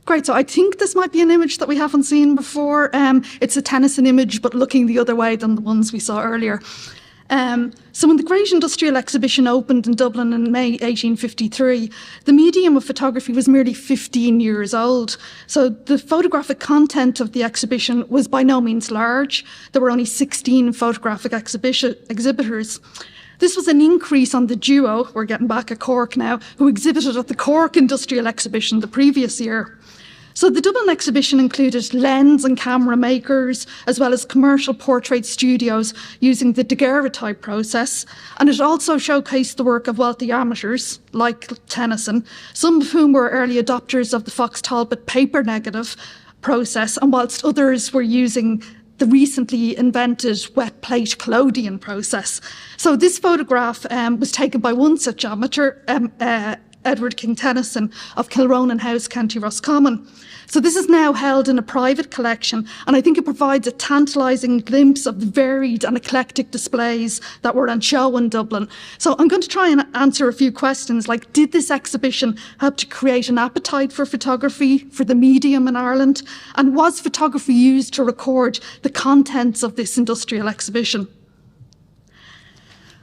Great, so I think this might be an image that we haven't seen before. It's a Tennyson image, but looking the other way than the ones we saw earlier. So when the Great Industrial Exhibition opened in Dublin in May 1853, the medium of photography was merely 15 years old. So the photographic content of the exhibition was by no means large. There were only 16 photographic exhibitors. This was an increase on the duo, we're getting back at Cork now, who exhibited at the Cork Industrial Exhibition the previous year. So the Dublin exhibition included lens and camera makers, as well as commercial portrait studios using the daguerreotype process. And it also showcased the work of wealthy amateurs, like Tennyson, some of whom were early adopters of the Fox Talbot paper negative process, and whilst others were using the recently invented wet plate collodion process. So this photograph was taken by one such amateur, Edward King Tennyson of Kilronan House, County Roscommon. So this is now held in a private collection, and I think it provides a tantalising glimpse of the varied and eclectic displays that were on show in Dublin. So I'm going to try and answer a few questions, like, did this exhibition help to create an appetite for photography, for the medium in Ireland? And was photography used to record the contents of this industrial exhibition?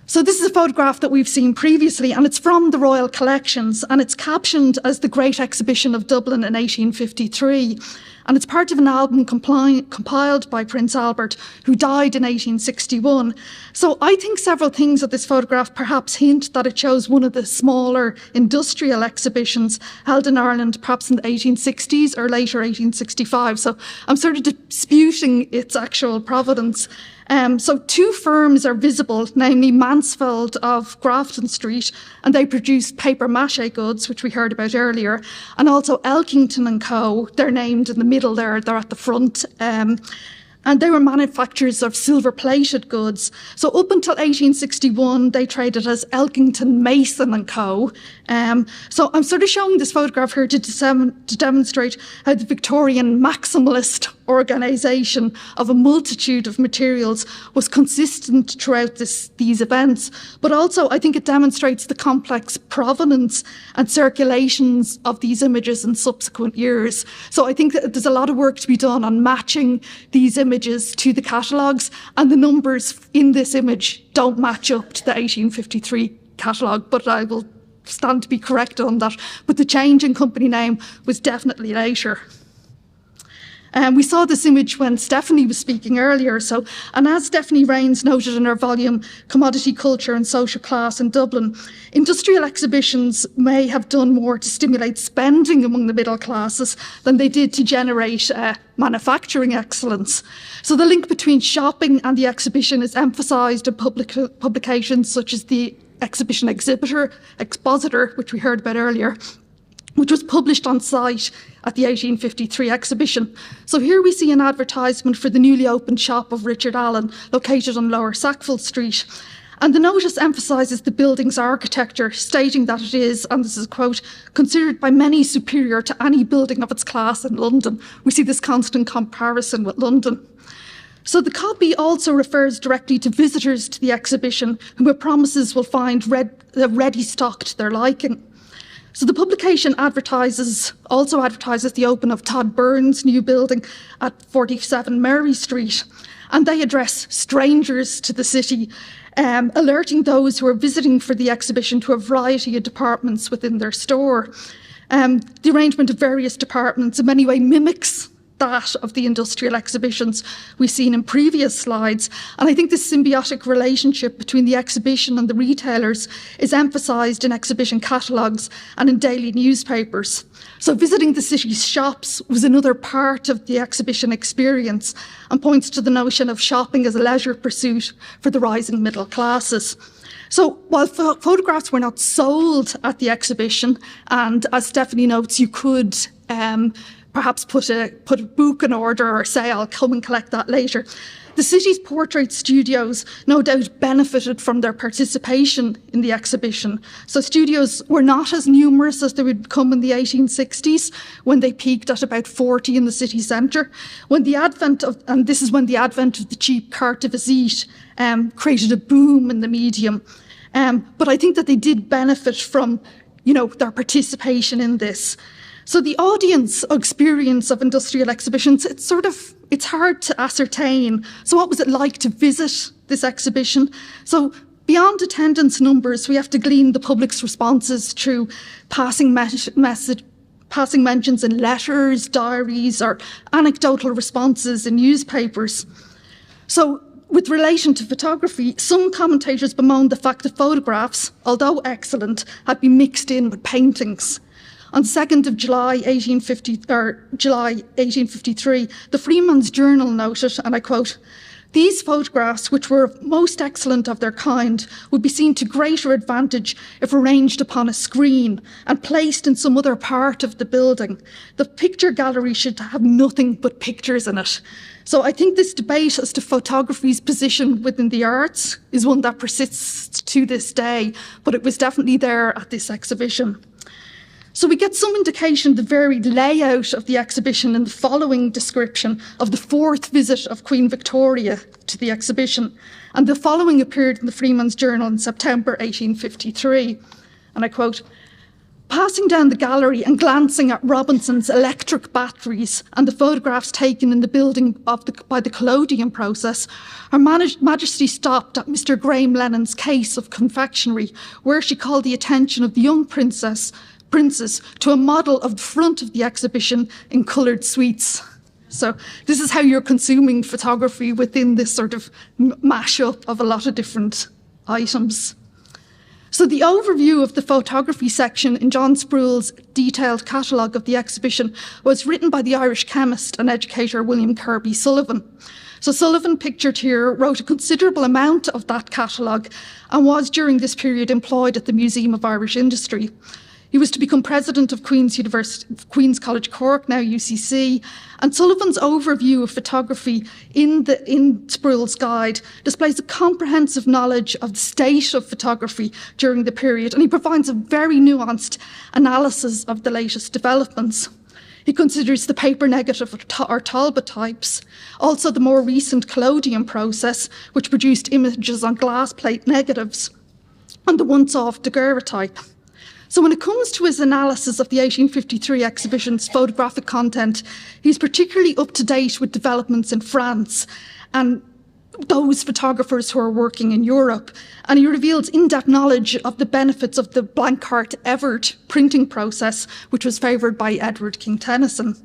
So this is a photograph that we've seen previously, and it's from the Royal Collections, and it's captioned as the Great Exhibition of Dublin in 1853. And it's part of an album compiled by Prince Albert, who died in 1861. So I think several things of this photograph perhaps hint that it shows one of the smaller industrial exhibitions held in Ireland, perhaps in the 1860s or later 1865. So I'm sort of disputing its actual provenance. So two firms are visible, namely Mansfeld of Grafton Street, and they produce paper mache goods, which we heard about earlier, and also Elkington and Co. They're named in the middle there, they're at the front. And they were manufacturers of silver-plated goods. So up until 1861, they traded as Elkington Mason and Co. So I'm sort of showing this photograph here to demonstrate how the Victorian maximalist organisation of a multitude of materials was consistent throughout these events. But also, I think it demonstrates the complex provenance and circulations of these images in subsequent years. So I think that there's a lot of work to be done on matching these images to the catalogues, and the numbers in this image don't match up to the 1853 catalogue, but I will stand to be corrected on that. But the change in company name was definitely later. We saw this image when Stephanie was speaking earlier. And as Stephanie Rains noted in her volume, Commodity Culture and Social Class in Dublin, industrial exhibitions may have done more to stimulate spending among the middle classes than they did to generate manufacturing excellence. So the link between shopping and the exhibition is emphasised in publications such as the exhibition Expositor, which we heard about earlier, which was published on site at the 1853 exhibition. So here we see an advertisement for the newly opened shop of Richard Allen, located on Lower Sackville Street. And the notice emphasises the building's architecture, stating that it is, and this is a quote, considered by many superior to any building of its class in London. We see this constant comparison with London. So the copy also refers directly to visitors to the exhibition, whom it promises will find ready stock to their liking. So the publication also advertises the open of Todd Byrne's new building at 47 Mary Street, and they address strangers to the city, alerting those who are visiting for the exhibition to a variety of departments within their store. The arrangement of various departments in many ways mimics that of the industrial exhibitions we've seen in previous slides. And I think this symbiotic relationship between the exhibition and the retailers is emphasised in exhibition catalogues and in daily newspapers. So visiting the city's shops was another part of the exhibition experience and points to the notion of shopping as a leisure pursuit for the rising middle classes. So while photographs were not sold at the exhibition, and as Stephanie notes, you could perhaps put a book in order or say, I'll come and collect that later. The city's portrait studios no doubt benefited from their participation in the exhibition. So studios were not as numerous as they would become in the 1860s, when they peaked at about 40 in the city centre. And this is when the advent of the cheap carte de visite created a boom in the medium. But I think that they did benefit from, their participation in this. So the audience experience of industrial exhibitions, it's hard to ascertain. So what was it like to visit this exhibition? So beyond attendance numbers, we have to glean the public's responses through passing mentions in letters, diaries, or anecdotal responses in newspapers. So with relation to photography, some commentators bemoaned the fact that photographs, although excellent, had been mixed in with paintings. On 2nd of July 1853, the Freeman's Journal noted, and I quote, "These photographs, which were most excellent of their kind, would be seen to greater advantage if arranged upon a screen and placed in some other part of the building. The picture gallery should have nothing but pictures in it." So I think this debate as to photography's position within the arts is one that persists to this day, but it was definitely there at this exhibition. So we get some indication of the varied layout of the exhibition in the following description of the 4th visit of Queen Victoria to the exhibition. And the following appeared in the Freeman's Journal in September 1853. And I quote, "Passing down the gallery and glancing at Robinson's electric batteries and the photographs taken in the building by the collodion process, Her Majesty stopped at Mr. Graham Lennon's case of confectionery, where she called the attention of the young princes to a model of the front of the exhibition in coloured sweets." So this is how you're consuming photography within this sort of mash-up of a lot of different items. So the overview of the photography section in John Sproule's detailed catalogue of the exhibition was written by the Irish chemist and educator William Kirby Sullivan. So Sullivan, pictured here, wrote a considerable amount of that catalogue and was during this period employed at the Museum of Irish Industry. He was to become president of Queen's College Cork, now UCC, and Sullivan's overview of photography in Sproule's guide displays a comprehensive knowledge of the state of photography during the period, and he provides a very nuanced analysis of the latest developments. He considers the paper negative or Talbot types, also the more recent collodion process, which produced images on glass plate negatives, and the once-off daguerreotype. So when it comes to his analysis of the 1853 exhibition's photographic content, he's particularly up to date with developments in France and those photographers who are working in Europe. And he reveals in-depth knowledge of the benefits of the Blancart Evert printing process, which was favoured by Edward King Tennyson.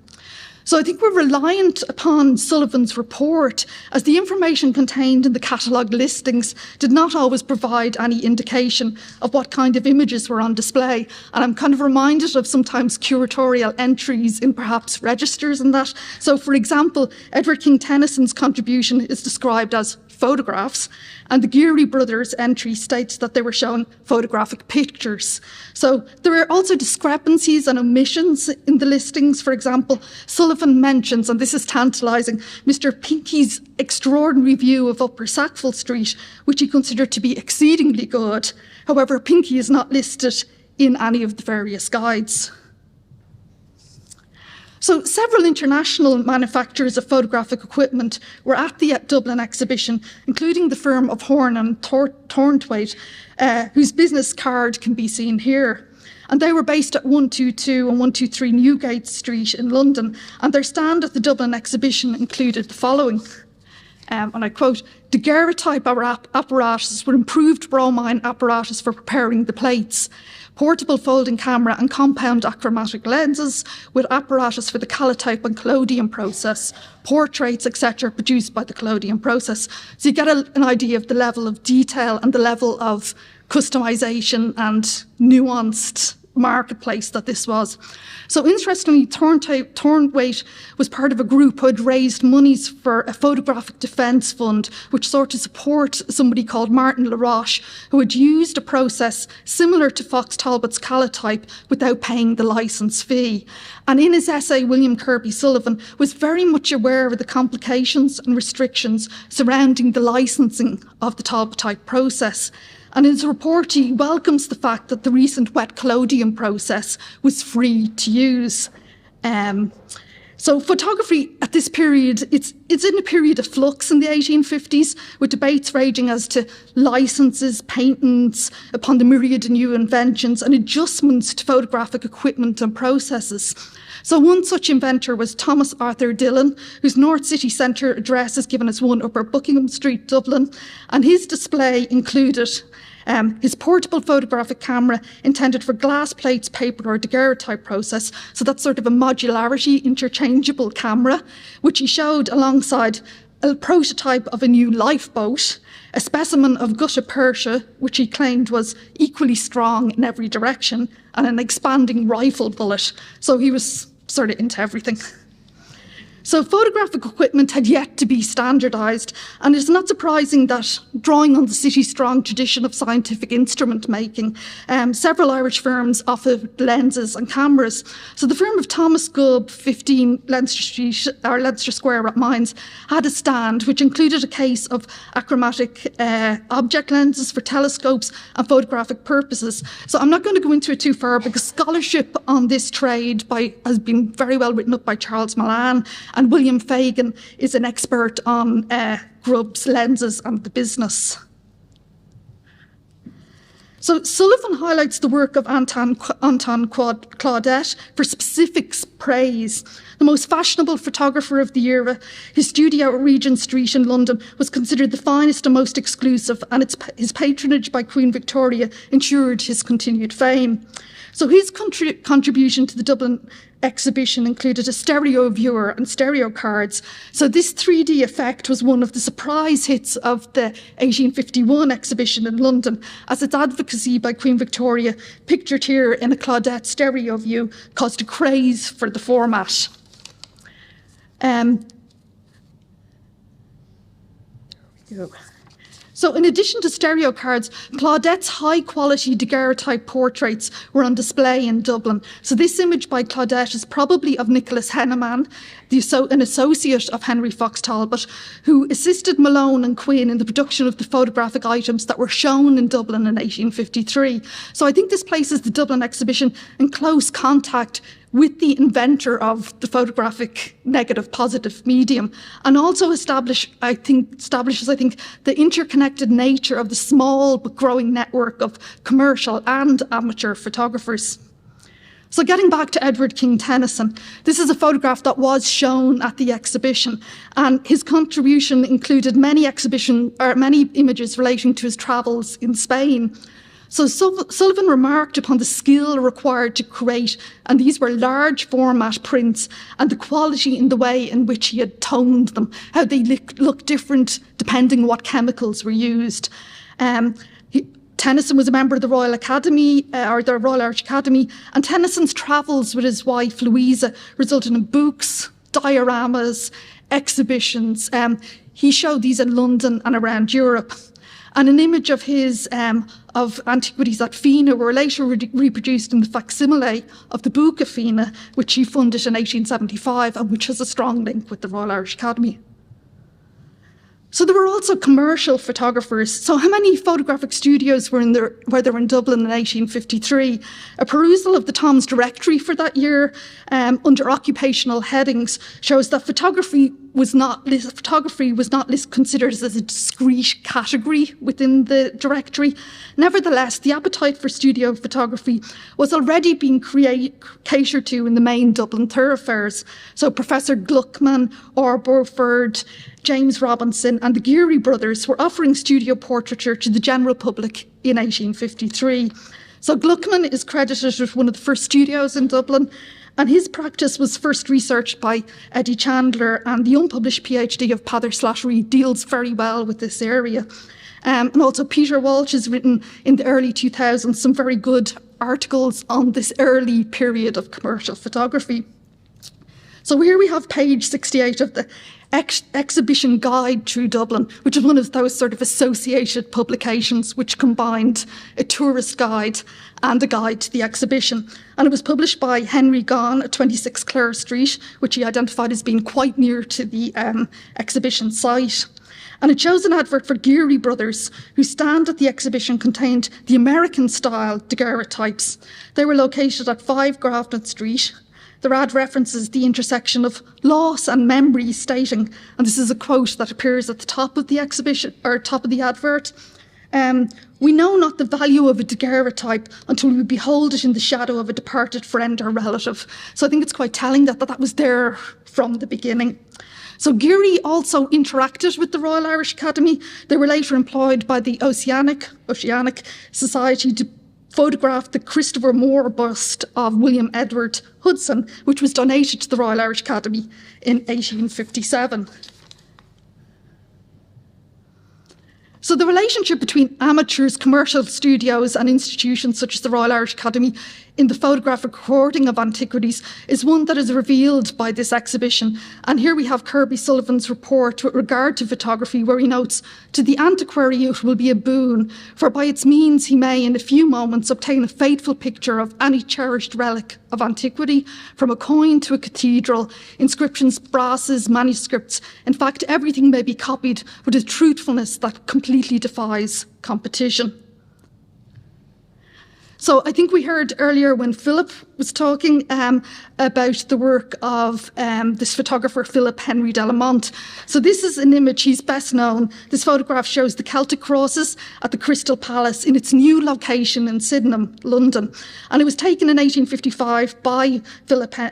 So I think we're reliant upon Sullivan's report, as the information contained in the catalogue listings did not always provide any indication of what kind of images were on display. And I'm kind of reminded of sometimes curatorial entries in perhaps registers and that. So for example, Edward King Tennyson's contribution is described as photographs, and the Geary brothers' entry states that they were showing photographic pictures. So there are also discrepancies and omissions in the listings. For example, Sullivan mentions, and this is tantalising, Mr. Pinky's extraordinary view of Upper Sackville Street, which he considered to be exceedingly good. However, Pinky is not listed in any of the various guides. So several international manufacturers of photographic equipment were at the Dublin exhibition, including the firm of Horn and Thornthwaite, whose business card can be seen here. And they were based at 122 and 123 Newgate Street in London, and their stand at the Dublin exhibition included the following. And I quote, "Daguerreotype apparatus with improved bromine apparatus for preparing the plates, portable folding camera and compound achromatic lenses with apparatus for the calotype and collodion process, portraits, etc., produced by the collodion process." So you get an idea of the level of detail and the level of customisation and nuanced marketplace that this was. So interestingly, Thornthwaite was part of a group who had raised monies for a photographic defence fund, which sought to support somebody called Martin Laroche, who had used a process similar to Fox Talbot's calotype without paying the licence fee. And in his essay, William Kirby Sullivan was very much aware of the complications and restrictions surrounding the licensing of the Talbot type process. And in his report, he welcomes the fact that the recent wet collodion process was free to use. So photography at this period, it's in a period of flux in the 1850s, with debates raging as to licenses, patents upon the myriad of new inventions and adjustments to photographic equipment and processes. So one such inventor was Thomas Arthur Dillon, whose North City Centre address is given as 1 Upper Buckingham Street, Dublin, and his display included his portable photographic camera intended for glass plates, paper or daguerreotype process. So that's sort of a modularity, interchangeable camera, which he showed alongside a prototype of a new lifeboat, a specimen of gutta percha, which he claimed was equally strong in every direction, and an expanding rifle bullet. So he was sort of into everything. So photographic equipment had yet to be standardised, and it's not surprising that, drawing on the city's strong tradition of scientific instrument making, several Irish firms offered lenses and cameras. So the firm of Thomas Gubb, 15 Leinster Square at Mines, had a stand which included a case of achromatic object lenses for telescopes and photographic purposes. So I'm not going to go into it too far, because scholarship on this trade has been very well written up by Charles Malan, and William Fagan is an expert on Grubb's lenses and the business. So Sullivan highlights the work of Anton Claudette for specific praise. The most fashionable photographer of the era, his studio at Regent Street in London was considered the finest and most exclusive, and his patronage by Queen Victoria ensured his continued fame. So his contribution to the Dublin exhibition included a stereo viewer and stereo cards. So this 3D effect was one of the surprise hits of the 1851 exhibition in London, as its advocacy by Queen Victoria, pictured here in a Claudette stereo view, caused a craze for the format. There we go. So in addition to stereo cards, Claudette's high-quality daguerreotype portraits were on display in Dublin. So this image by Claudette is probably of Nicholas Henneman, an associate of Henry Fox Talbot, who assisted Malone and Quinn in the production of the photographic items that were shown in Dublin in 1853. So I think this places the Dublin exhibition in close contact with the inventor of the photographic negative-positive medium, and also establishes, I think, the interconnected nature of the small but growing network of commercial and amateur photographers. So getting back to Edward King Tennyson, this is a photograph that was shown at the exhibition, and his contribution included many images relating to his travels in Spain. So Sullivan remarked upon the skill required to create, and these were large format prints, and the quality in the way in which he had toned them, how they look different depending on what chemicals were used. Tennyson was a member of the Royal Academy, or the Royal Irish Academy, and Tennyson's travels with his wife Louisa resulted in books, dioramas, exhibitions. He showed these in London and around Europe. And an image of his of antiquities at Fina were later reproduced in the facsimile of the Book of Fina, which he funded in 1875 and which has a strong link with the Royal Irish Academy. So there were also commercial photographers. So how many photographic studios were where they were in Dublin in 1853? A perusal of the Tom's directory for that year under occupational headings shows that photography was not considered as a discrete category within the directory. Nevertheless, the appetite for studio photography was already being catered to in the main Dublin thoroughfares. So Professor Gluckman, Burford, James Robinson and the Geary brothers were offering studio portraiture to the general public in 1853. So Gluckman is credited with one of the first studios in Dublin, and his practice was first researched by Eddie Chandler, and the unpublished PhD of Peadar Slattery deals very well with this area. And also Peter Walsh has written in the early 2000s some very good articles on this early period of commercial photography. So here we have page 68 of the exhibition guide through Dublin, which is one of those sort of associated publications which combined a tourist guide and a guide to the exhibition. And it was published by Henry Gaughan at 26 Clare Street, which he identified as being quite near to the exhibition site. And it shows an advert for Geary Brothers, whose stand at the exhibition contained the American-style daguerreotypes. They were located at 5 Grafton Street. The RAD references the intersection of loss and memory, stating, and this is a quote that appears at the top of the exhibition, or top of the advert, "We know not the value of a daguerreotype until we behold it in the shadow of a departed friend or relative." So I think it's quite telling that was there from the beginning. So Geary also interacted with the Royal Irish Academy. They were later employed by the Oceanic Society to photograph the Christopher Moore bust of William Edward Hudson, which was donated to the Royal Irish Academy in 1857. So the relationship between amateurs, commercial studios and institutions such as the Royal Irish Academy in the photographic recording of antiquities is one that is revealed by this exhibition. And here we have Kirby Sullivan's report with regard to photography, where he notes, "To the antiquary it will be a boon, for by its means he may in a few moments obtain a faithful picture of any cherished relic of antiquity, from a coin to a cathedral, inscriptions, brasses, manuscripts. In fact, everything may be copied with a truthfulness that completely defies competition." So I think we heard earlier when Philip was talking about the work of this photographer, Philip Henry de la Mont. So this is an image he's best known. This photograph shows the Celtic crosses at the Crystal Palace in its new location in Sydenham, London. And it was taken in 1855 by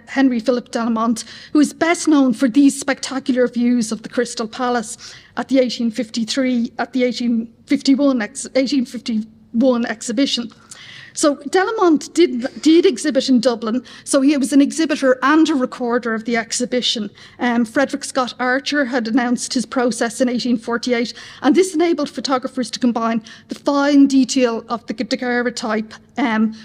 Henry Philip de la Mont, who is best known for these spectacular views of the Crystal Palace at the 1851 exhibition. So de la Mont did exhibit in Dublin, so he was an exhibitor and a recorder of the exhibition. Frederick Scott Archer had announced his process in 1848, and this enabled photographers to combine the fine detail of the daguerreotype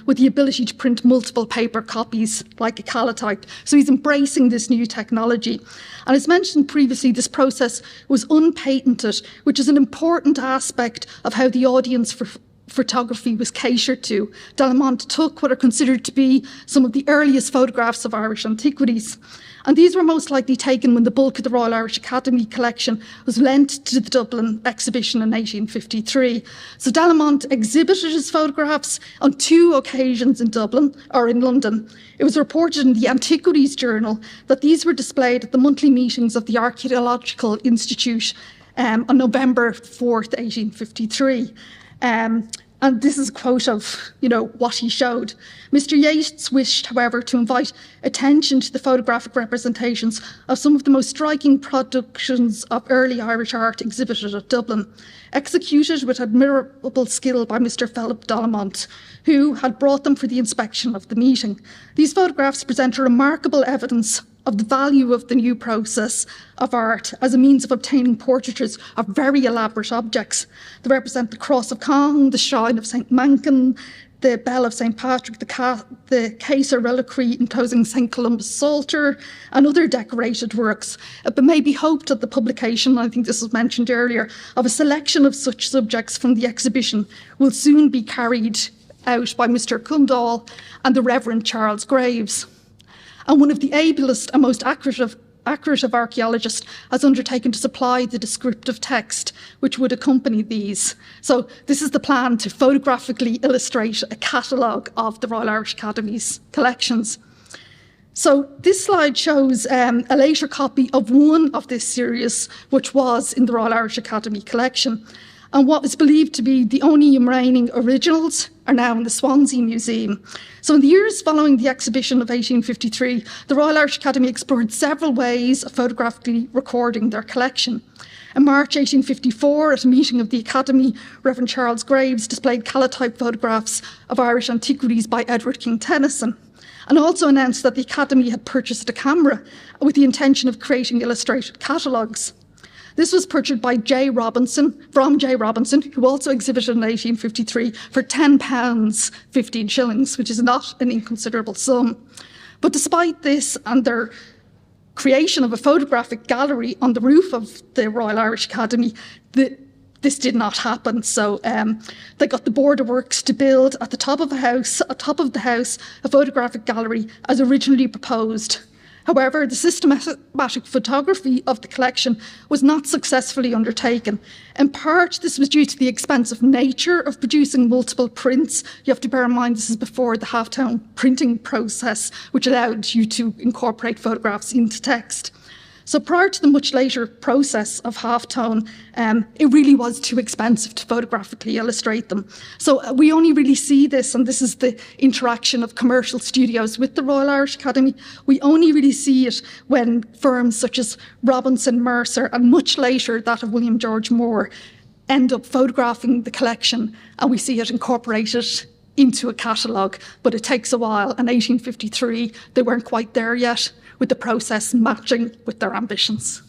with the ability to print multiple paper copies like a calotype. So he's embracing this new technology. And as mentioned previously, this process was unpatented, which is an important aspect of how the audience for photography was catered to. De la Mont took what are considered to be some of the earliest photographs of Irish antiquities. And these were most likely taken when the bulk of the Royal Irish Academy collection was lent to the Dublin exhibition in 1853. So de la Mont exhibited his photographs on 2 occasions in Dublin, or in London. It was reported in the Antiquities Journal that these were displayed at the monthly meetings of the Archaeological Institute on November 4th, 1853. And this is a quote of, what he showed. Mr. Yeats wished, however, to invite attention to the photographic representations of some of the most striking productions of early Irish art exhibited at Dublin, executed with admirable skill by Mr. Philip de la Mont, who had brought them for the inspection of the meeting. These photographs present a remarkable evidence of the value of the new process of art as a means of obtaining portraitures of very elaborate objects. They represent the Cross of Cong, the Shrine of St. Mankin, the Bell of St. Patrick, the Caesar reliquary enclosing St. Columba's Psalter, and other decorated works. But may be hoped that the publication, I think this was mentioned earlier, of a selection of such subjects from the exhibition will soon be carried out by Mr. Kundall and the Reverend Charles Graves. And one of the ablest and most accurate of archaeologists has undertaken to supply the descriptive text which would accompany these. So this is the plan to photographically illustrate a catalogue of the Royal Irish Academy's collections. So this slide shows a later copy of one of this series, which was in the Royal Irish Academy collection. And what is believed to be the only remaining originals are now in the Swansea Museum. So in the years following the exhibition of 1853, the Royal Irish Academy explored several ways of photographically recording their collection. In March 1854, at a meeting of the Academy, Reverend Charles Graves displayed calotype photographs of Irish antiquities by Edward King Tennyson, and also announced that the Academy had purchased a camera with the intention of creating illustrated catalogues. This was purchased by J. Robinson, who also exhibited in 1853 for £10, 15 shillings, which is not an inconsiderable sum. But despite this and their creation of a photographic gallery on the roof of the Royal Irish Academy, this did not happen. So they got the Board of Works to build at the top of the house, a photographic gallery as originally proposed. However, the systematic photography of the collection was not successfully undertaken. In part, this was due to the expensive nature of producing multiple prints. You have to bear in mind this is before the halftone printing process, which allowed you to incorporate photographs into text. So prior to the much later process of halftone, it really was too expensive to photographically illustrate them. So we only really see this, and this is the interaction of commercial studios with the Royal Irish Academy. We only really see it when firms such as Robinson, Mercer, and much later that of William George Moore end up photographing the collection, and we see it incorporated into a catalogue. But it takes a while. In 1853, they weren't quite there yet, with the process matching with their ambitions.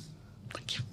Thank you.